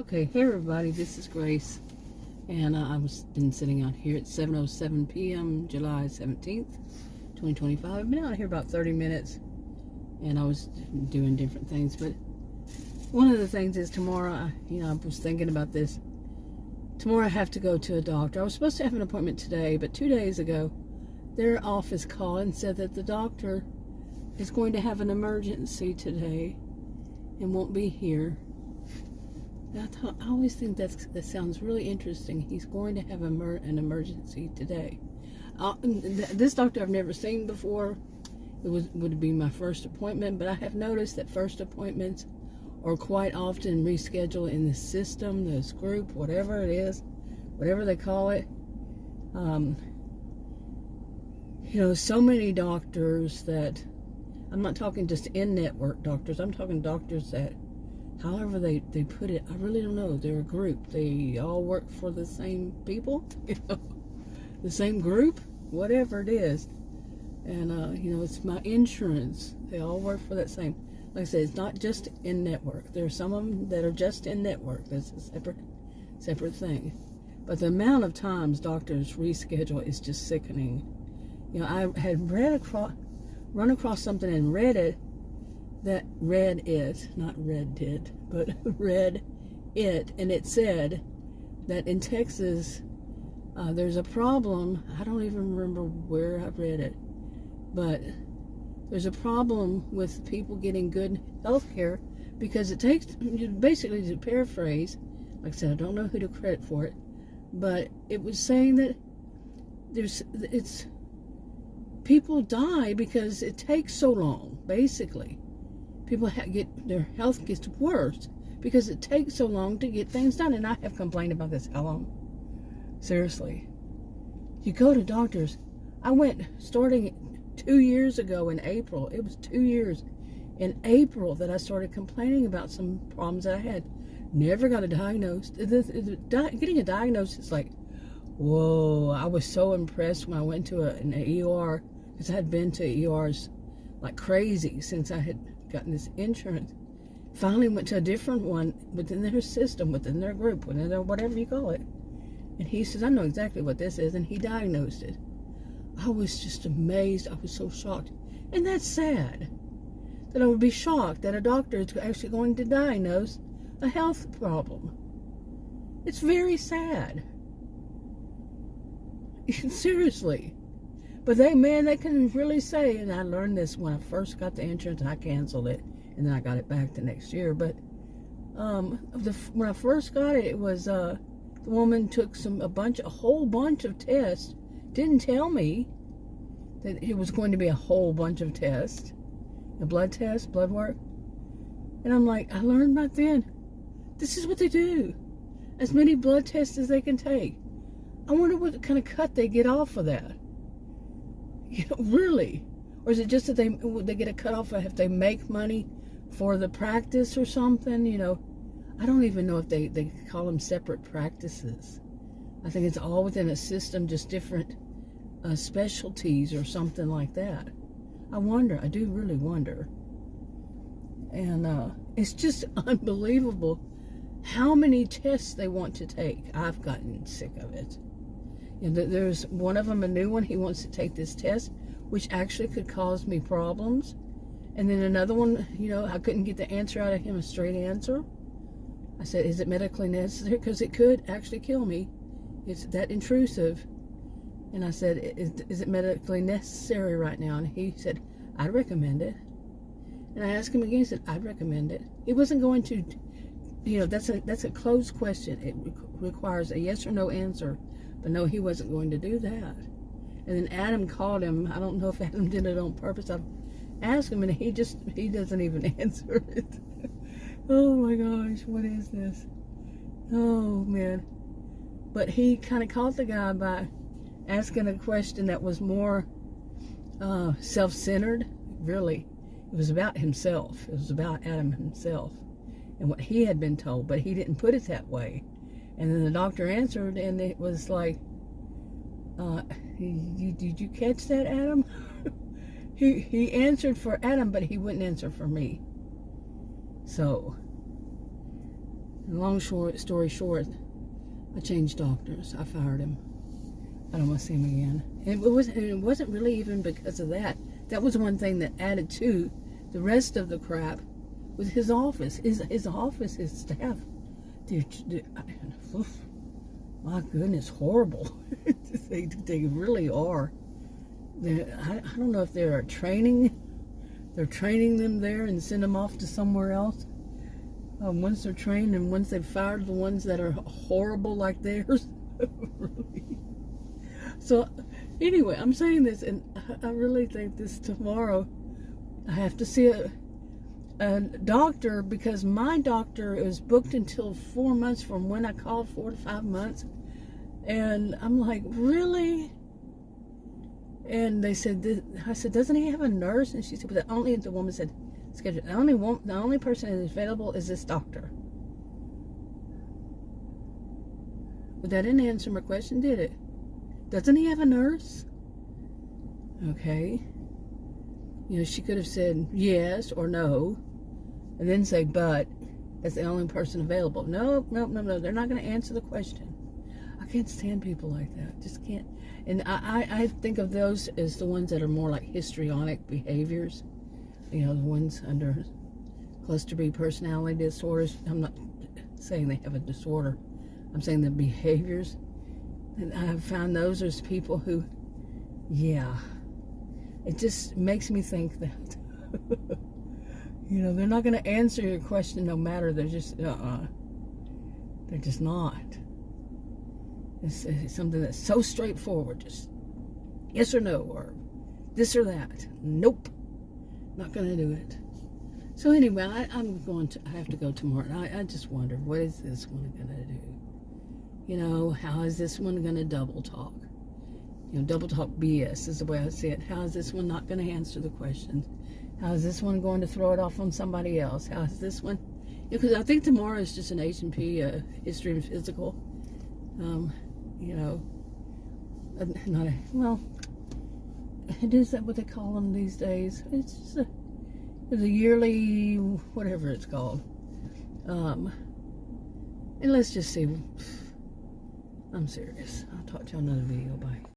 Okay, hey everybody, this is Grace, and been sitting out here at 7:07 p.m. July 17th, 2025. I've been out here about 30 minutes, and I was doing different things, but one of the things is tomorrow, I was thinking about this. Tomorrow I have to go to a doctor. I was supposed to have an appointment today, but 2 days ago, their office called and said that the doctor is going to have an emergency today and won't be here. I always think that sounds really interesting. He's going to have an emergency today. This doctor I've never seen before. It would be my first appointment, but I have noticed that first appointments are quite often rescheduled in the system, this group, whatever it is, whatever they call it. So many doctors that, I'm not talking just in-network doctors, I'm talking doctors that, however they put it, I really don't know. They're a group. They all work for the same people, the same group, whatever it is. And, it's my insurance. They all work for that same. Like I said, it's not just in network. There are some of them that are just in network. That's a separate thing. But the amount of times doctors reschedule is just sickening. I had run across something and read it, and it said that in Texas there's a problem. I don't even remember where I read it, but there's a problem with people getting good health care because it takes, basically, to paraphrase, like I said, I don't know who to credit for it, but it was saying that people die because it takes so long, basically. People their health gets worse because it takes so long to get things done. And I have complained about this. How long? Seriously. You go to doctors. I went starting 2 years ago in April. It was 2 years in April that I started complaining about some problems that I had. Never got a diagnosis. Getting a diagnosis is like, whoa. I was so impressed when I went to an ER, because I had been to ERs like crazy since I had gotten this insurance. Finally went to a different one within their system, within their group, within their whatever you call it. And he says, I know exactly what this is, and he diagnosed it. I was just amazed. I was so shocked. And that's sad. That I would be shocked that a doctor is actually going to diagnose a health problem. It's very sad. Seriously. But they can really say, and I learned this when I first got the insurance, and I canceled it, and then I got it back the next year. But when I first got it, it was the woman took a whole bunch of tests, didn't tell me that it was going to be a whole bunch of tests, a blood test, blood work, and I'm like, I learned back then, this is what they do, as many blood tests as they can take. I wonder what kind of cut they get off of that. Really? Or is it just that they get a cutoff if they make money for the practice or something? I don't even know if they call them separate practices. I think it's all within a system, just different specialties or something like that. I wonder. I do really wonder. And it's just unbelievable how many tests they want to take. I've gotten sick of it. There's one of them, a new one. He wants to take this test, which actually could cause me problems. And then another one, I couldn't get the answer out of him, a straight answer. I said, is it medically necessary? Because it could actually kill me. It's that intrusive. And I said, is it medically necessary right now? And he said, I'd recommend it. And I asked him again, he said, I'd recommend it. He wasn't going to, that's a closed question. It requires a yes or no answer. But no, he wasn't going to do that. And then Adam called him. I don't know if Adam did it on purpose. I asked him, and he doesn't even answer it. Oh my gosh, what is this? Oh man. But he kind of caught the guy by asking a question that was more self-centered. Really, it was about himself. It was about Adam himself and what he had been told, but he didn't put it that way. And then the doctor answered, and it was like, did you catch that, Adam? he answered for Adam, but he wouldn't answer for me. So, Long story short, I changed doctors. I fired him. I don't want to see him again. And it wasn't really even because of that. That was one thing that added to the rest of the crap with his office. His office, his staff. My goodness, horrible. They really are. I don't know if they're training them there and send them off to somewhere else. Once they're trained and once they've fired the ones that are horrible like theirs. Really. So anyway, I'm saying this, and I really think this tomorrow I have to see a doctor, because my doctor is booked until 4 months from when I called, 4 to 5 months. And I'm like, really? And they said, I said, doesn't he have a nurse? And she said, but the woman said, schedule. The only person that is available is this doctor. But that didn't answer my question, did it? Doesn't he have a nurse? Okay. You know, she could have said yes or no, and then say, but that's the only person available. No. They're not going to answer the question. I can't stand people like that. Just can't. And I think of those as the ones that are more like histrionic behaviors. You know, the ones under cluster B personality disorders. I'm not saying they have a disorder. I'm saying the behaviors. And I've found those as people who, yeah, it just makes me think that, you know, they're not going to answer your question no matter. They're just, they're just not. It's something that's so straightforward, just yes or no, or this or that. Nope, not going to do it. So anyway, I have to go tomorrow. And I just wonder, what is this one going to do? You know, how is this one going to double talk? You know, double talk BS is the way I see it. How is this one not going to answer the questions? How is this one going to throw it off on somebody else? How is this one? Because I think tomorrow is just an H&P, history and physical. You know, well, it is that what they call them these days. It's just it's a yearly, whatever it's called. And let's just see. I'm serious. I'll talk to you on another video. Bye.